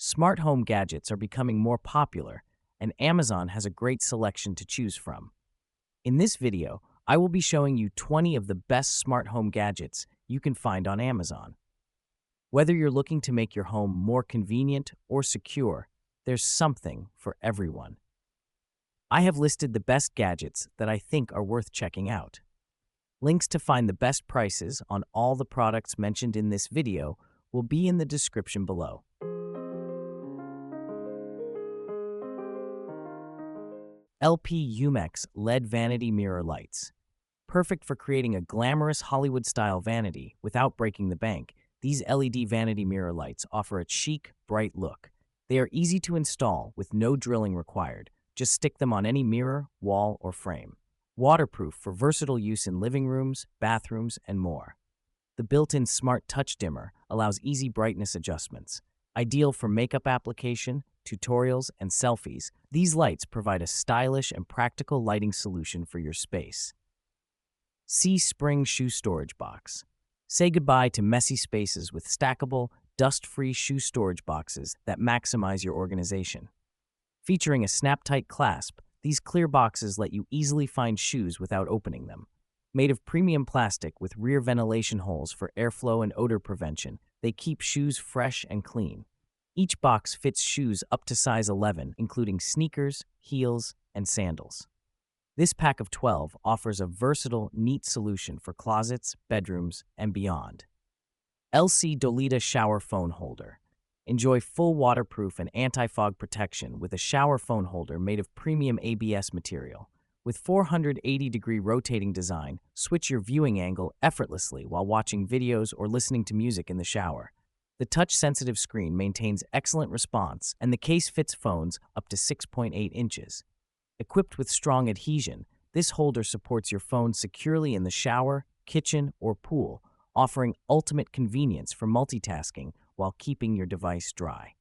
Smart home gadgets are becoming more popular, and Amazon has a great selection to choose from. In this video, I will be showing you 20 of the best smart home gadgets you can find on Amazon. Whether you're looking to make your home more convenient or secure, there's something for everyone. I have listed the best gadgets that I think are worth checking out. Links to find the best prices on all the products mentioned in this video will be in the description below. LP Umex LED Vanity Mirror Lights. Perfect for creating a glamorous Hollywood-style vanity without breaking the bank, these LED vanity mirror lights offer a chic, bright look. They are easy to install with no drilling required. Just stick them on any mirror, wall, or frame. Waterproof for versatile use in living rooms, bathrooms, and more. The built-in Smart Touch Dimmer allows easy brightness adjustments. Ideal for makeup application, tutorials, and selfies, these lights provide a stylish and practical lighting solution for your space. C-Spring Shoe Storage Box. Say goodbye to messy spaces with stackable, dust-free shoe storage boxes that maximize your organization. Featuring a snap-tight clasp, these clear boxes let you easily find shoes without opening them. Made of premium plastic with rear ventilation holes for airflow and odor prevention, they keep shoes fresh and clean. Each box fits shoes up to size 11, including sneakers, heels, and sandals. This pack of 12 offers a versatile, neat solution for closets, bedrooms, and beyond. LC-dolida Shower Phone Holder. Enjoy full waterproof and anti-fog protection with a shower phone holder made of premium ABS material. With 480-degree rotating design, switch your viewing angle effortlessly while watching videos or listening to music in the shower. The touch-sensitive screen maintains excellent response, and the case fits phones up to 6.8 inches. Equipped with strong adhesion, this holder supports your phone securely in the shower, kitchen, or pool, offering ultimate convenience for multitasking while keeping your device dry.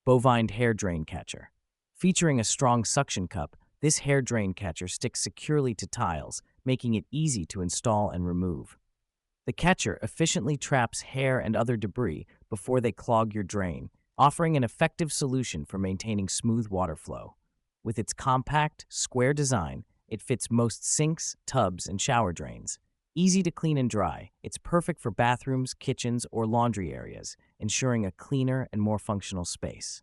Bovine Hair Drain Catcher. Featuring a strong suction cup, this hair drain catcher sticks securely to tiles, making it easy to install and remove. The catcher efficiently traps hair and other debris before they clog your drain, offering an effective solution for maintaining smooth water flow. With its compact, square design, it fits most sinks, tubs, and shower drains. Easy to clean and dry, it's perfect for bathrooms, kitchens, or laundry areas, ensuring a cleaner and more functional space.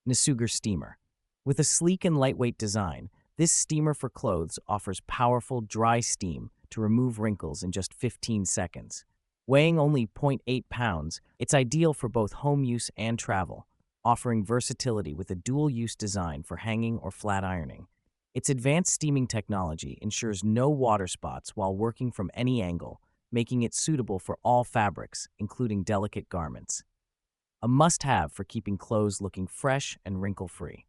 Nisuger Steamer. With a sleek and lightweight design, this steamer for clothes offers powerful, dry steam to remove wrinkles in just 15 seconds. Weighing only 0.8 pounds, it's ideal for both home use and travel, offering versatility with a dual-use design for hanging or flat ironing. Its advanced steaming technology ensures no water spots while working from any angle, making it suitable for all fabrics, including delicate garments. A must-have for keeping clothes looking fresh and wrinkle-free.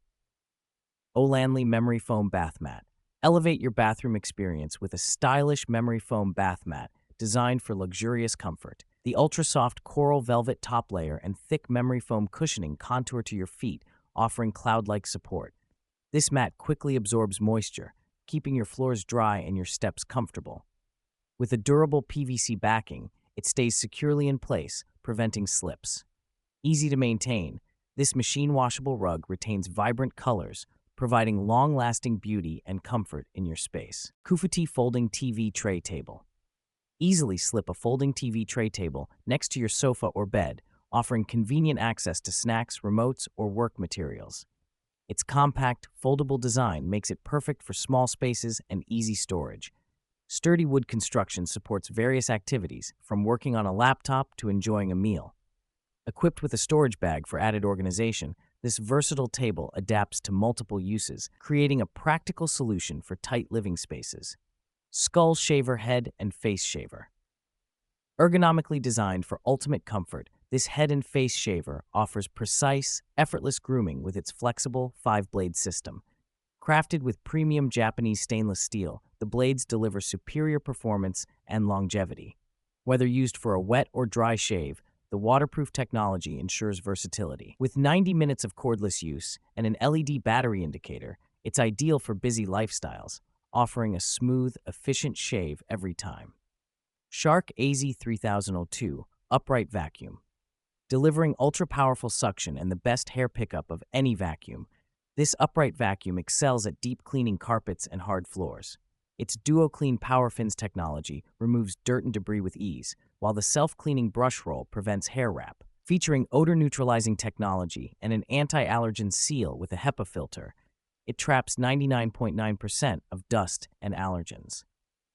Olanley Memory Foam Bath Mat. Elevate your bathroom experience with a stylish memory foam bath mat designed for luxurious comfort. The ultra-soft coral velvet top layer and thick memory foam cushioning contour to your feet, offering cloud-like support. This mat quickly absorbs moisture, keeping your floors dry and your steps comfortable. With a durable PVC backing, it stays securely in place, preventing slips. Easy to maintain, this machine-washable rug retains vibrant colors, providing long-lasting beauty and comfort in your space. Kufuti Folding TV Tray Table. Easily slip a folding TV tray table next to your sofa or bed, offering convenient access to snacks, remotes, or work materials. Its compact, foldable design makes it perfect for small spaces and easy storage. Sturdy wood construction supports various activities, from working on a laptop to enjoying a meal. Equipped with a storage bag for added organization, this versatile table adapts to multiple uses, creating a practical solution for tight living spaces. Skull Shaver Head and Face Shaver. Ergonomically designed for ultimate comfort, this head and face shaver offers precise, effortless grooming with its flexible 5-blade system. Crafted with premium Japanese stainless steel, the blades deliver superior performance and longevity. Whether used for a wet or dry shave, the waterproof technology ensures versatility. With 90 minutes of cordless use and an LED battery indicator, it's ideal for busy lifestyles, offering a smooth, efficient shave every time. Shark AZ3002 Upright Vacuum. delivering ultra-powerful suction and the best hair pickup of any vacuum. This upright vacuum excels at deep cleaning carpets and hard floors. Its Duo-Clean PowerFins technology removes dirt and debris with ease, while the self-cleaning brush roll prevents hair wrap. Featuring odor-neutralizing technology and an anti-allergen seal with a HEPA filter, it traps 99.9% of dust and allergens.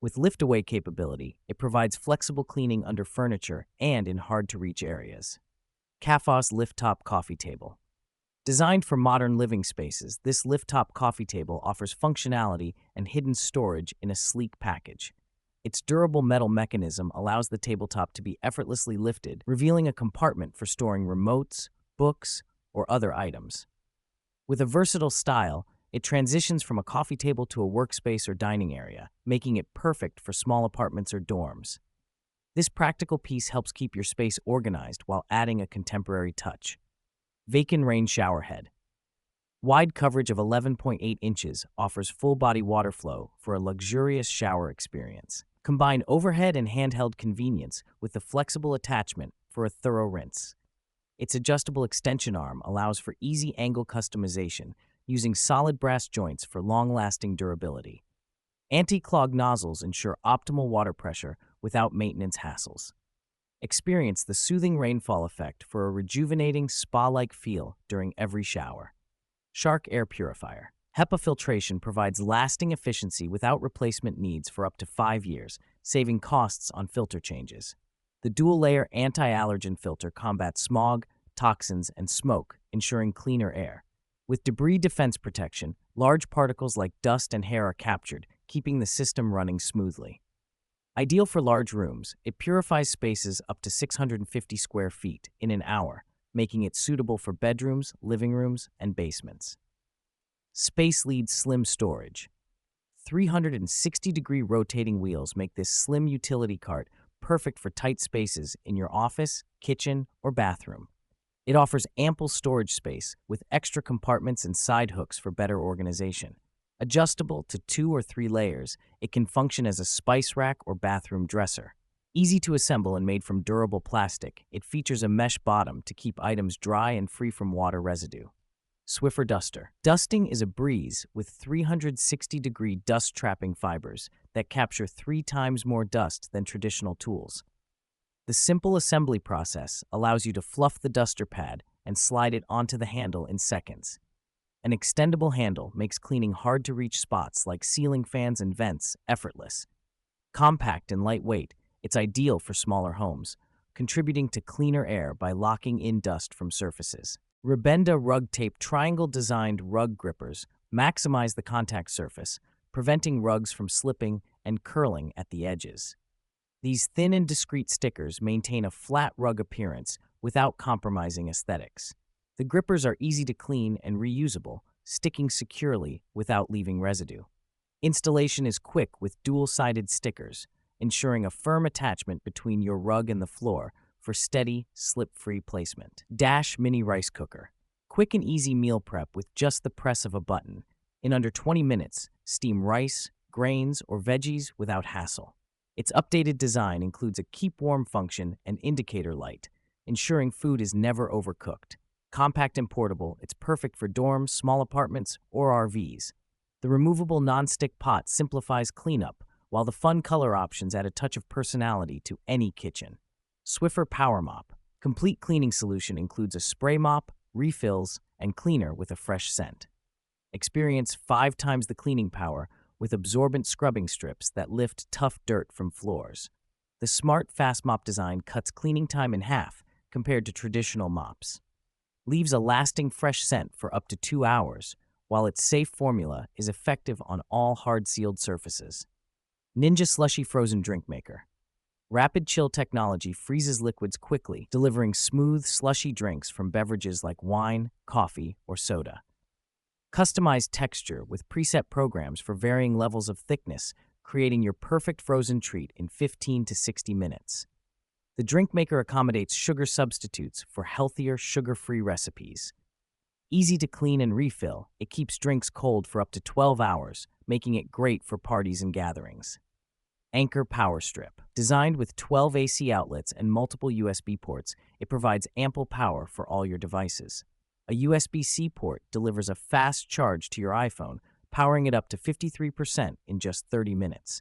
With lift-away capability, it provides flexible cleaning under furniture and in hard-to-reach areas. Kafos Lift-Top Coffee Table. Designed for modern living spaces, this lift-top coffee table offers functionality and hidden storage in a sleek package. Its durable metal mechanism allows the tabletop to be effortlessly lifted, revealing a compartment for storing remotes, books, or other items. With a versatile style, it transitions from a coffee table to a workspace or dining area, making it perfect for small apartments or dorms. This practical piece helps keep your space organized while adding a contemporary touch. Vaken Rain Shower Head. Wide coverage of 11.8 inches offers full-body water flow for a luxurious shower experience. Combine overhead and handheld convenience with the flexible attachment for a thorough rinse. Its adjustable extension arm allows for easy angle customization using solid brass joints for long-lasting durability. Anti-clog nozzles ensure optimal water pressure without maintenance hassles. Experience the soothing rainfall effect for a rejuvenating spa-like feel during every shower. Shark Air Purifier. HEPA filtration provides lasting efficiency without replacement needs for up to 5 years, saving costs on filter changes. The dual-layer anti-allergen filter combats smog, toxins, and smoke, ensuring cleaner air. With debris defense protection, large particles like dust and hair are captured, keeping the system running smoothly. Ideal for large rooms, it purifies spaces up to 650 square feet in an hour, making it suitable for bedrooms, living rooms, and basements. Space Lead Slim Storage. 360-degree rotating wheels make this slim utility cart perfect for tight spaces in your office, kitchen, or bathroom. It offers ample storage space with extra compartments and side hooks for better organization. Adjustable to 2 or 3 layers, it can function as a spice rack or bathroom dresser. Easy to assemble and made from durable plastic, it features a mesh bottom to keep items dry and free from water residue. Swiffer Duster. Dusting is a breeze with 360-degree dust-trapping fibers that capture 3 times more dust than traditional tools. The simple assembly process allows you to fluff the duster pad and slide it onto the handle in seconds. An extendable handle makes cleaning hard-to-reach spots like ceiling fans and vents effortless. Compact and lightweight, it's ideal for smaller homes, contributing to cleaner air by locking in dust from surfaces. Rabenda Rug Tape triangle-designed rug grippers maximize the contact surface, preventing rugs from slipping and curling at the edges. These thin and discreet stickers maintain a flat rug appearance without compromising aesthetics. The grippers are easy to clean and reusable, sticking securely without leaving residue. Installation is quick with dual-sided stickers, ensuring a firm attachment between your rug and the floor for steady, slip-free placement. Dash Mini Rice Cooker. Quick and easy meal prep with just the press of a button. In under 20 minutes, steam rice, grains, or veggies without hassle. Its updated design includes a keep warm function and indicator light, ensuring food is never overcooked. Compact and portable, it's perfect for dorms, small apartments, or RVs. The removable non-stick pot simplifies cleanup, while the fun color options add a touch of personality to any kitchen. Swiffer Power Mop. Complete cleaning solution includes a spray mop, refills, and cleaner with a fresh scent. Experience 5 times the cleaning power with absorbent scrubbing strips that lift tough dirt from floors. The smart fast mop design cuts cleaning time in half compared to traditional mops. Leaves a lasting fresh scent for up to 2 hours, while its safe formula is effective on all hard-sealed surfaces. Ninja Slushy Frozen Drink Maker. Rapid chill technology freezes liquids quickly, delivering smooth, slushy drinks from beverages like wine, coffee, or soda. Customized texture with preset programs for varying levels of thickness, creating your perfect frozen treat in 15 to 60 minutes. The drink maker accommodates sugar substitutes for healthier, sugar-free recipes. Easy to clean and refill, it keeps drinks cold for up to 12 hours, making it great for parties and gatherings. Anchor Power Strip. Designed with 12 AC outlets and multiple USB ports, it provides ample power for all your devices. A USB-C port delivers a fast charge to your iPhone, powering it up to 53% in just 30 minutes.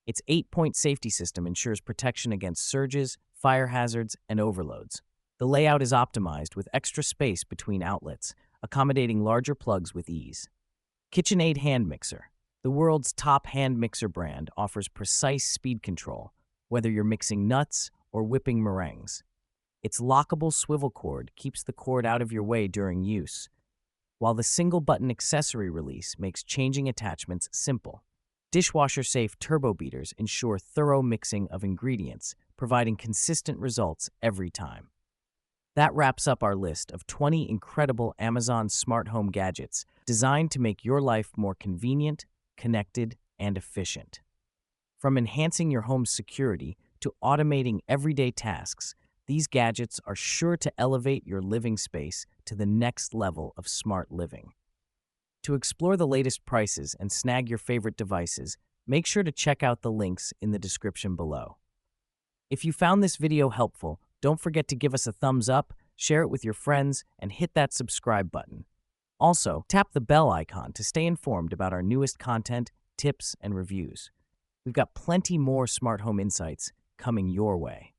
Its 8-point safety system ensures protection against surges, fire hazards, and overloads. The layout is optimized with extra space between outlets, accommodating larger plugs with ease. KitchenAid Hand Mixer. The world's top hand mixer brand offers precise speed control, whether you're mixing nuts or whipping meringues. Its lockable swivel cord keeps the cord out of your way during use, while the single-button accessory release makes changing attachments simple. Dishwasher-safe turbo beaters ensure thorough mixing of ingredients, providing consistent results every time. That wraps up our list of 20 incredible Amazon smart home gadgets designed to make your life more convenient, connected, and efficient. From enhancing your home's security to automating everyday tasks, these gadgets are sure to elevate your living space to the next level of smart living. To explore the latest prices and snag your favorite devices, make sure to check out the links in the description below. If you found this video helpful, don't forget to give us a thumbs up, share it with your friends, and hit that subscribe button. Also, tap the bell icon to stay informed about our newest content, tips, and reviews. We've got plenty more smart home insights coming your way.